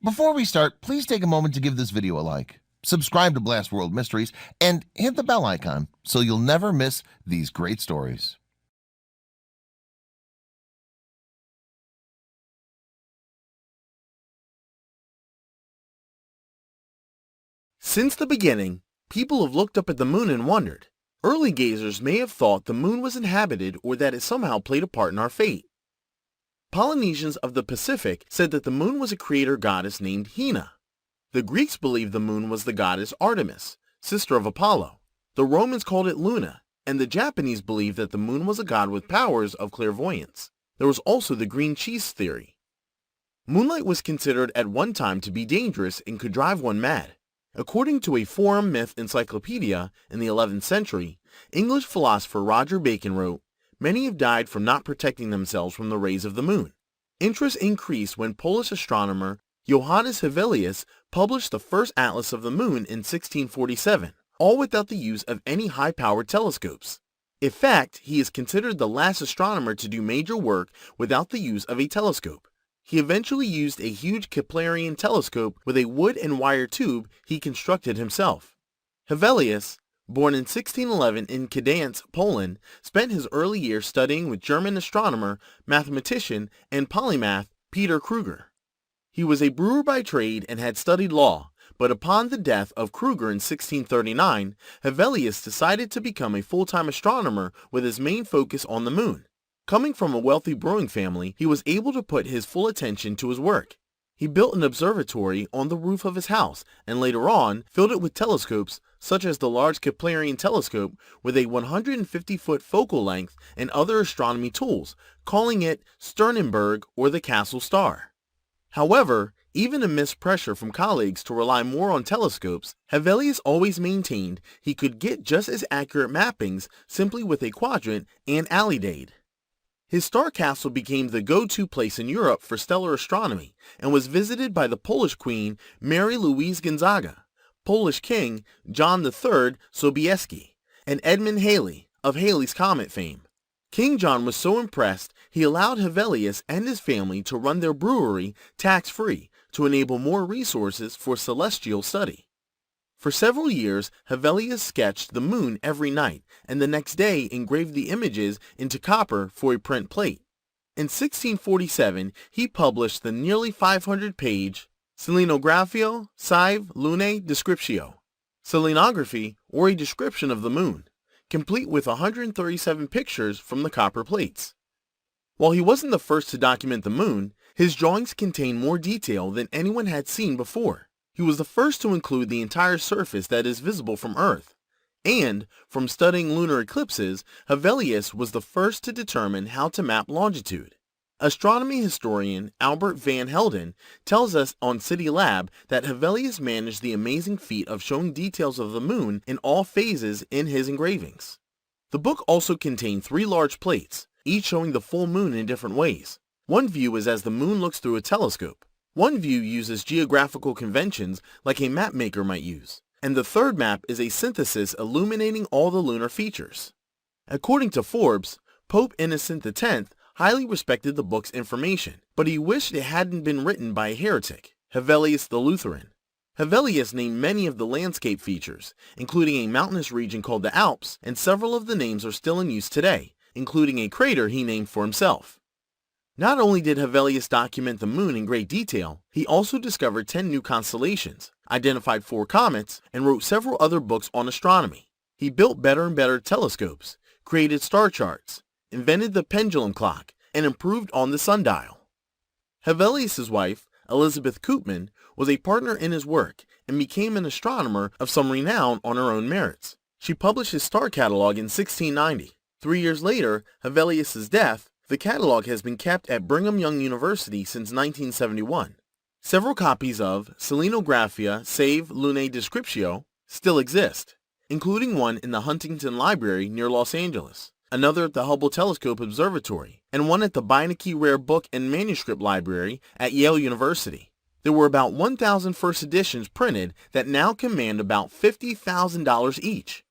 Before we start, please take a moment to give this video a like, subscribe to Blast World Mysteries, and hit the bell icon so you'll never miss these great stories. Since the beginning, people have looked up at the moon and wondered. Early gazers may have thought the moon was inhabited or that it somehow played a part in our fate. Polynesians of the Pacific said that the moon was a creator goddess named Hina. The Greeks believed the moon was the goddess Artemis, sister of Apollo. The Romans called it Luna, and the Japanese believed that the moon was a god with powers of clairvoyance. There was also the green cheese theory. Moonlight was considered at one time to be dangerous and could drive one mad. According to a Forum Myth encyclopedia in the 11th century, English philosopher Roger Bacon wrote, "Many have died from not protecting themselves from the rays of the moon." Interest increased when Polish astronomer Johannes Hevelius published the first atlas of the moon in 1647, all without the use of any high-powered telescopes. In fact, he is considered the last astronomer to do major work without the use of a telescope. He eventually used a huge Keplerian telescope with a wood and wire tube he constructed himself. Hevelius, born in 1611 in Gdańsk, Poland, spent his early years studying with German astronomer, mathematician, and polymath Peter Kruger. He was a brewer by trade and had studied law, but upon the death of Kruger in 1639, Hevelius decided to become a full-time astronomer with his main focus on the moon. Coming from a wealthy brewing family, he was able to put his full attention to his work. He built an observatory on the roof of his house and later on filled it with telescopes such as the large Keplerian telescope with a 150-foot focal length and other astronomy tools, calling it Sternenberg or the Castle Star. However, even amidst pressure from colleagues to rely more on telescopes, Hevelius always maintained he could get just as accurate mappings simply with a quadrant and alidade. His star castle became the go-to place in Europe for stellar astronomy and was visited by the Polish Queen Mary Louise Gonzaga, Polish King John III Sobieski, and Edmund Halley of Halley's Comet fame. King John was so impressed he allowed Hevelius and his family to run their brewery tax-free to enable more resources for celestial study. For several years, Hevelius sketched the moon every night and the next day engraved the images into copper for a print plate. In 1647, he published the nearly 500-page Selenographio sive Lunae Descriptio, selenography or a description of the moon, complete with 137 pictures from the copper plates. While he wasn't the first to document the moon, his drawings contain more detail than anyone had seen before. He was the first to include the entire surface that is visible from Earth. And, from studying lunar eclipses, Hevelius was the first to determine how to map longitude. Astronomy historian Albert van Helden tells us on City Lab that Hevelius managed the amazing feat of showing details of the moon in all phases in his engravings. The book also contained 3 large plates, each showing the full moon in different ways. One view is as the moon looks through a telescope. One view uses geographical conventions like a map maker might use, and the third map is a synthesis illuminating all the lunar features. According to Forbes, Pope Innocent X highly respected the book's information, but he wished it hadn't been written by a heretic, Hevelius the Lutheran. Hevelius named many of the landscape features, including a mountainous region called the Alps, and several of the names are still in use today, including a crater he named for himself. Not only did Hevelius document the moon in great detail, he also discovered 10 new constellations, identified 4 comets, and wrote several other books on astronomy. He built better and better telescopes, created star charts, invented the pendulum clock, and improved on the sundial. Hevelius's wife, Elizabeth Koopman, was a partner in his work and became an astronomer of some renown on her own merits. She published his star catalog in 1690. 3 years later, Hevelius's death, the catalog has been kept at Brigham Young University since 1971. Several copies of Selenographia sive Lunae Descriptio still exist, including one in the Huntington Library near Los Angeles, another at the Hubble Telescope Observatory, and one at the Beinecke Rare Book and Manuscript Library at Yale University. There were about 1,000 first editions printed that now command about $50,000 each.